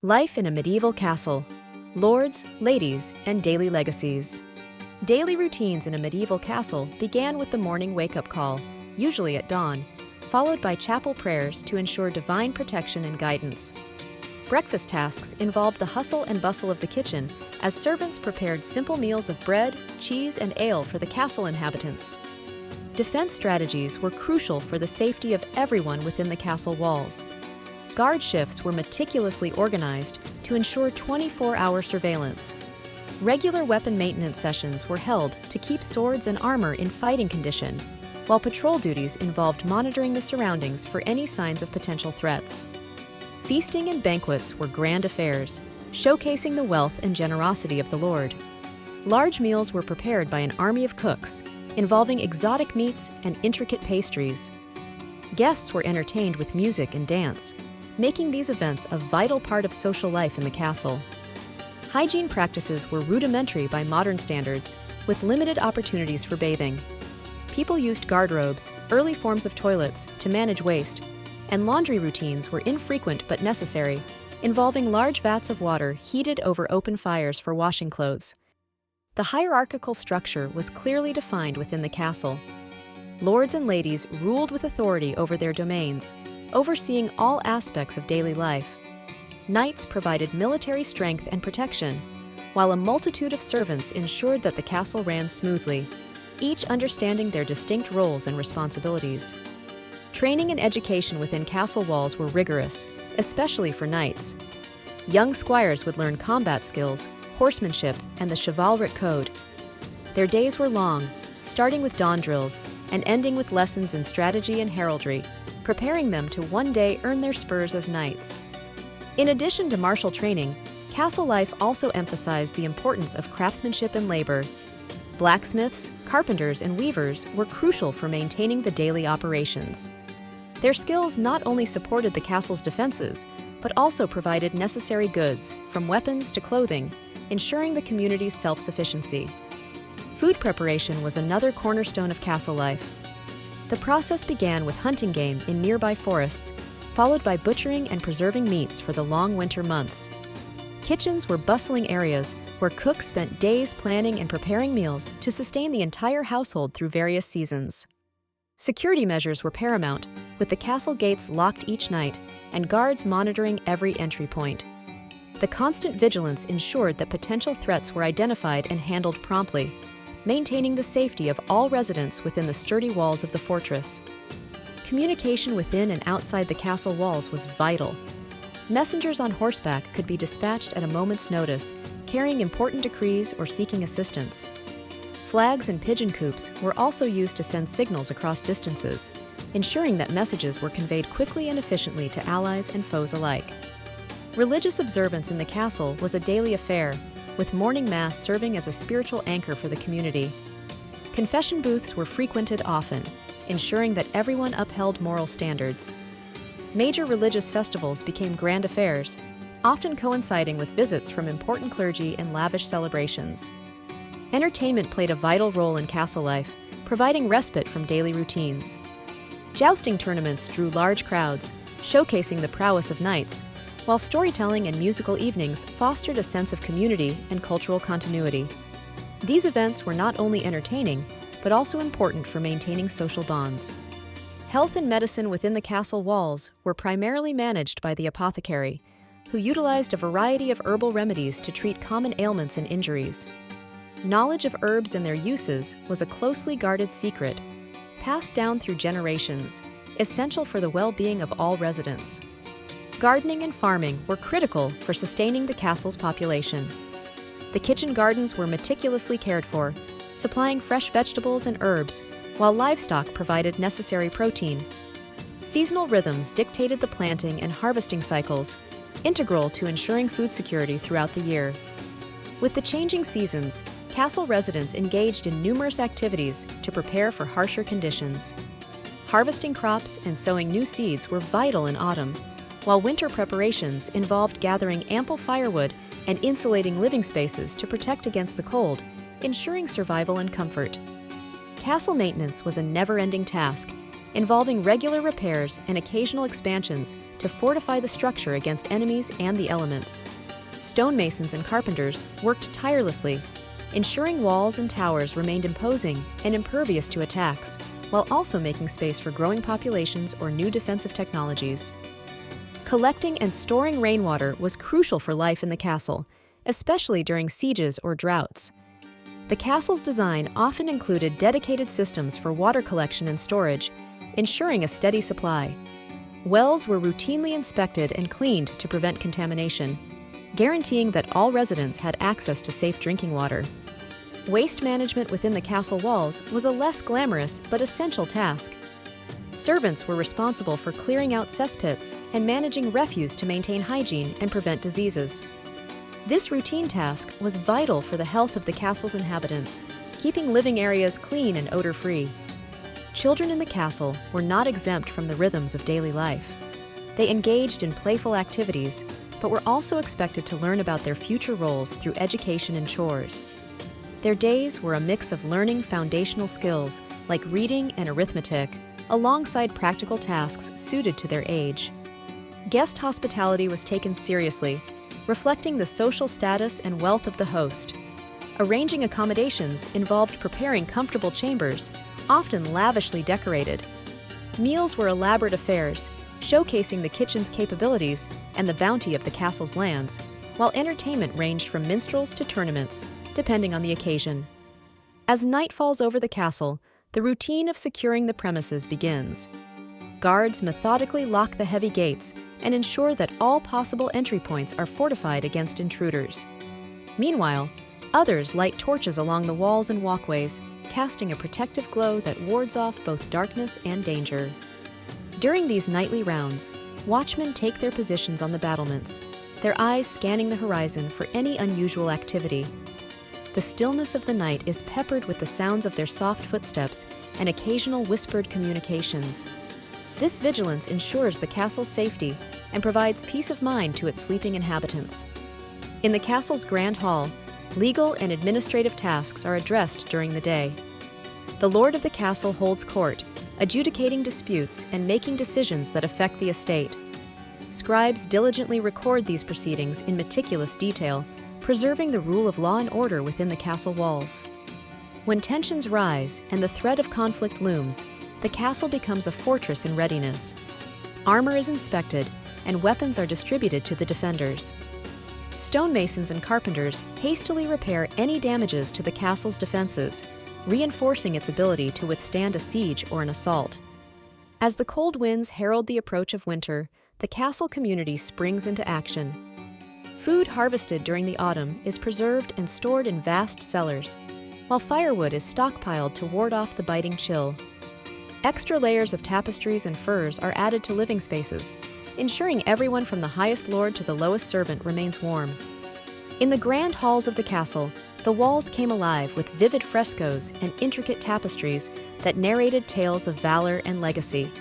Life in a medieval castle. Lords, ladies, and daily legacies. Daily routines in a medieval castle began with the morning wake-up call, usually at dawn, followed by chapel prayers to ensure divine protection and guidance. Breakfast tasks involved the hustle and bustle of the kitchen as servants prepared simple meals of bread, cheese, and ale for the castle inhabitants. Defense strategies were crucial for the safety of everyone within the castle walls. Guard shifts were meticulously organized to ensure 24-hour surveillance. Regular weapon maintenance sessions were held to keep swords and armor in fighting condition, while patrol duties involved monitoring the surroundings for any signs of potential threats. Feasting and banquets were grand affairs, showcasing the wealth and generosity of the Lord. Large meals were prepared by an army of cooks, involving exotic meats and intricate pastries. Guests were entertained with music and dance, making these events a vital part of social life in the castle. Hygiene practices were rudimentary by modern standards, with limited opportunities for bathing. People used guardrobes, early forms of toilets, to manage waste, and laundry routines were infrequent but necessary, involving large vats of water heated over open fires for washing clothes. The hierarchical structure was clearly defined within the castle. Lords and ladies ruled with authority over their domains, overseeing all aspects of daily life. Knights provided military strength and protection, while a multitude of servants ensured that the castle ran smoothly, each understanding their distinct roles and responsibilities. Training and education within castle walls were rigorous, especially for knights. Young squires would learn combat skills, horsemanship, and the chivalric code. Their days were long, starting with dawn drills and ending with lessons in strategy and heraldry, preparing them to one day earn their spurs as knights. In addition to martial training, castle life also emphasized the importance of craftsmanship and labor. Blacksmiths, carpenters, and weavers were crucial for maintaining the daily operations. Their skills not only supported the castle's defenses, but also provided necessary goods, from weapons to clothing, ensuring the community's self-sufficiency. Food preparation was another cornerstone of castle life. The process began with hunting game in nearby forests, followed by butchering and preserving meats for the long winter months. Kitchens were bustling areas where cooks spent days planning and preparing meals to sustain the entire household through various seasons. Security measures were paramount, with the castle gates locked each night and guards monitoring every entry point. The constant vigilance ensured that potential threats were identified and handled promptly, maintaining the safety of all residents within the sturdy walls of the fortress. Communication within and outside the castle walls was vital. Messengers on horseback could be dispatched at a moment's notice, carrying important decrees or seeking assistance. Flags and pigeon coops were also used to send signals across distances, ensuring that messages were conveyed quickly and efficiently to allies and foes alike. Religious observance in the castle was a daily affair, with morning mass serving as a spiritual anchor for the community. Confession booths were frequented often, ensuring that everyone upheld moral standards. Major religious festivals became grand affairs, often coinciding with visits from important clergy and lavish celebrations. Entertainment played a vital role in castle life, providing respite from daily routines. Jousting tournaments drew large crowds, showcasing the prowess of knights, while storytelling and musical evenings fostered a sense of community and cultural continuity. These events were not only entertaining, but also important for maintaining social bonds. Health and medicine within the castle walls were primarily managed by the apothecary, who utilized a variety of herbal remedies to treat common ailments and injuries. Knowledge of herbs and their uses was a closely guarded secret, passed down through generations, essential for the well-being of all residents. Gardening and farming were critical for sustaining the castle's population. The kitchen gardens were meticulously cared for, supplying fresh vegetables and herbs, while livestock provided necessary protein. Seasonal rhythms dictated the planting and harvesting cycles, integral to ensuring food security throughout the year. With the changing seasons, castle residents engaged in numerous activities to prepare for harsher conditions. Harvesting crops and sowing new seeds were vital in autumn, while winter preparations involved gathering ample firewood and insulating living spaces to protect against the cold, ensuring survival and comfort. Castle maintenance was a never-ending task, involving regular repairs and occasional expansions to fortify the structure against enemies and the elements. Stonemasons and carpenters worked tirelessly, ensuring walls and towers remained imposing and impervious to attacks, while also making space for growing populations or new defensive technologies. Collecting and storing rainwater was crucial for life in the castle, especially during sieges or droughts. The castle's design often included dedicated systems for water collection and storage, ensuring a steady supply. Wells were routinely inspected and cleaned to prevent contamination, guaranteeing that all residents had access to safe drinking water. Waste management within the castle walls was a less glamorous but essential task. Servants were responsible for clearing out cesspits and managing refuse to maintain hygiene and prevent diseases. This routine task was vital for the health of the castle's inhabitants, keeping living areas clean and odor-free. Children in the castle were not exempt from the rhythms of daily life. They engaged in playful activities, but were also expected to learn about their future roles through education and chores. Their days were a mix of learning foundational skills like reading and arithmetic, alongside practical tasks suited to their age. Guest hospitality was taken seriously, reflecting the social status and wealth of the host. Arranging accommodations involved preparing comfortable chambers, often lavishly decorated. Meals were elaborate affairs, showcasing the kitchen's capabilities and the bounty of the castle's lands, while entertainment ranged from minstrels to tournaments, depending on the occasion. As night falls over the castle, the routine of securing the premises begins. Guards methodically lock the heavy gates and ensure that all possible entry points are fortified against intruders. Meanwhile, others light torches along the walls and walkways, casting a protective glow that wards off both darkness and danger. During these nightly rounds, watchmen take their positions on the battlements, their eyes scanning the horizon for any unusual activity. The stillness of the night is peppered with the sounds of their soft footsteps and occasional whispered communications. This vigilance ensures the castle's safety and provides peace of mind to its sleeping inhabitants. In the castle's grand hall, legal and administrative tasks are addressed during the day. The lord of the castle holds court, adjudicating disputes and making decisions that affect the estate. Scribes diligently record these proceedings in meticulous detail, preserving the rule of law and order within the castle walls. When tensions rise and the threat of conflict looms, the castle becomes a fortress in readiness. Armor is inspected, and weapons are distributed to the defenders. Stonemasons and carpenters hastily repair any damages to the castle's defenses, reinforcing its ability to withstand a siege or an assault. As the cold winds herald the approach of winter, the castle community springs into action. Food harvested during the autumn is preserved and stored in vast cellars, while firewood is stockpiled to ward off the biting chill. Extra layers of tapestries and furs are added to living spaces, ensuring everyone from the highest lord to the lowest servant remains warm. In the grand halls of the castle, the walls came alive with vivid frescoes and intricate tapestries that narrated tales of valor and legacy.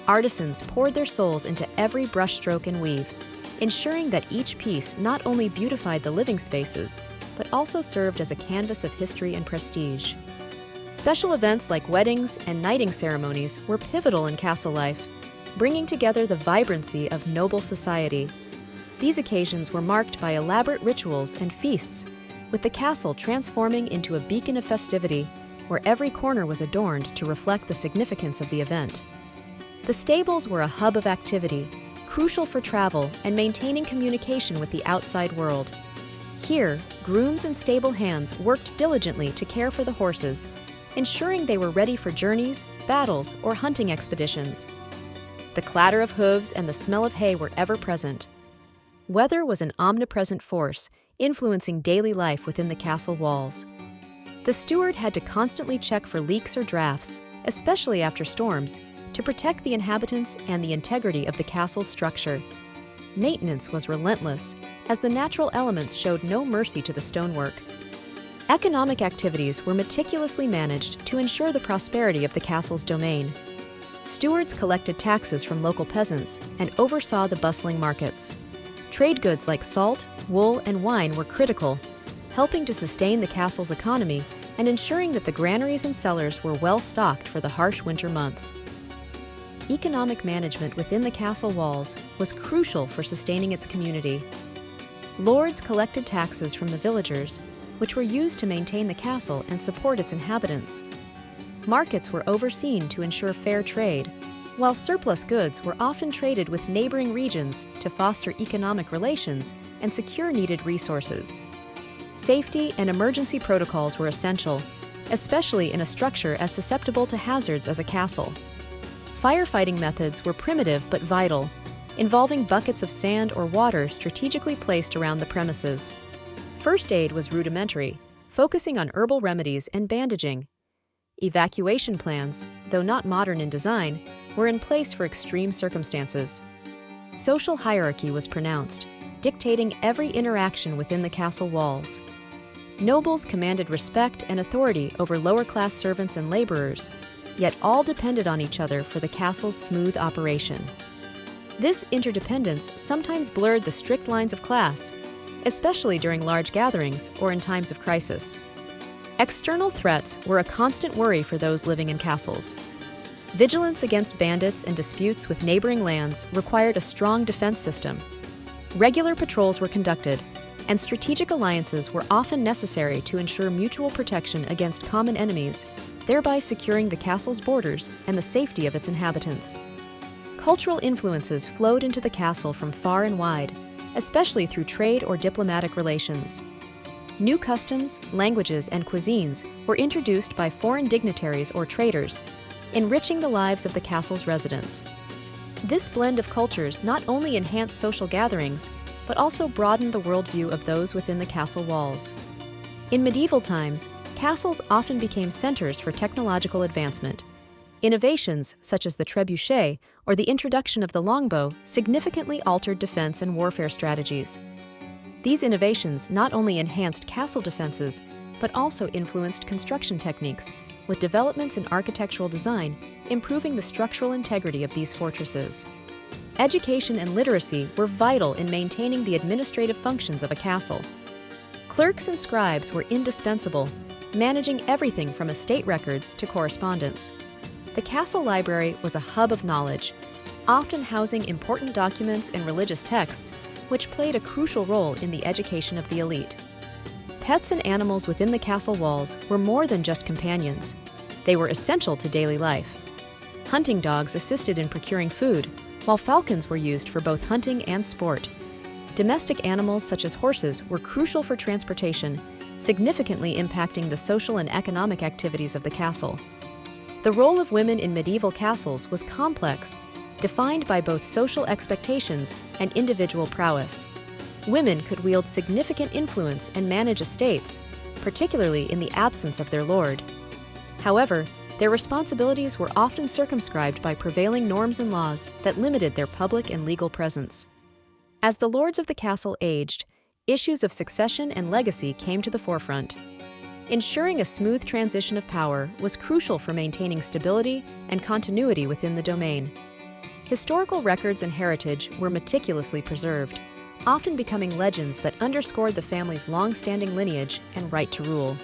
Artisans poured their souls into every brushstroke and weave, ensuring that each piece not only beautified the living spaces, but also served as a canvas of history and prestige. Special events like weddings and knighting ceremonies were pivotal in castle life, bringing together the vibrancy of noble society. These occasions were marked by elaborate rituals and feasts, with the castle transforming into a beacon of festivity where every corner was adorned to reflect the significance of the event. The stables were a hub of activity, crucial for travel and maintaining communication with the outside world. Here, grooms and stable hands worked diligently to care for the horses, ensuring they were ready for journeys, battles, or hunting expeditions. The clatter of hooves and the smell of hay were ever present. Weather was an omnipresent force, influencing daily life within the castle walls. The steward had to constantly check for leaks or drafts, especially after storms, to protect the inhabitants and the integrity of the castle's structure. Maintenance was relentless, as the natural elements showed no mercy to the stonework. Economic activities were meticulously managed to ensure the prosperity of the castle's domain. Stewards collected taxes from local peasants and oversaw the bustling markets. Trade goods like salt, wool, and wine were critical, helping to sustain the castle's economy and ensuring that the granaries and cellars were well stocked for the harsh winter months. economic management within the castle walls was crucial for sustaining its community. Lords collected taxes from the villagers, which were used to maintain the castle and support its inhabitants. Markets were overseen to ensure fair trade, while surplus goods were often traded with neighboring regions to foster economic relations and secure needed resources. Safety and emergency protocols were essential, especially in a structure as susceptible to hazards as a castle. Firefighting methods were primitive but vital, involving buckets of sand or water strategically placed around the premises. First aid was rudimentary, focusing on herbal remedies and bandaging. Evacuation plans, though not modern in design, were in place for extreme circumstances. Social hierarchy was pronounced, dictating every interaction within the castle walls. Nobles commanded respect and authority over lower-class servants and laborers, yet all depended on each other for the castle's smooth operation. This interdependence sometimes blurred the strict lines of class, especially during large gatherings or in times of crisis. External threats were a constant worry for those living in castles. Vigilance against bandits and disputes with neighboring lands required a strong defense system. Regular patrols were conducted, and strategic alliances were often necessary to ensure mutual protection against common enemies, thereby securing the castle's borders and the safety of its inhabitants. Cultural influences flowed into the castle from far and wide, especially through trade or diplomatic relations. New customs, languages, and cuisines were introduced by foreign dignitaries or traders, enriching the lives of the castle's residents. This blend of cultures not only enhanced social gatherings, but also broadened the worldview of those within the castle walls. In medieval times, castles often became centers for technological advancement. Innovations such as the trebuchet or the introduction of the longbow significantly altered defense and warfare strategies. These innovations not only enhanced castle defenses, but also influenced construction techniques, with developments in architectural design improving the structural integrity of these fortresses. Education and literacy were vital in maintaining the administrative functions of a castle. Clerks and scribes were indispensable, managing everything from estate records to correspondence. The castle library was a hub of knowledge, often housing important documents and religious texts, which played a crucial role in the education of the elite. Pets and animals within the castle walls were more than just companions. They were essential to daily life. Hunting dogs assisted in procuring food, while falcons were used for both hunting and sport. Domestic animals such as horses were crucial for transportation, significantly impacting the social and economic activities of the castle. The role of women in medieval castles was complex, defined by both social expectations and individual prowess. Women could wield significant influence and manage estates, particularly in the absence of their lord. However, their responsibilities were often circumscribed by prevailing norms and laws that limited their public and legal presence. As the lords of the castle aged, issues of succession and legacy came to the forefront. Ensuring a smooth transition of power was crucial for maintaining stability and continuity within the domain. Historical records and heritage were meticulously preserved, often becoming legends that underscored the family's long-standing lineage and right to rule.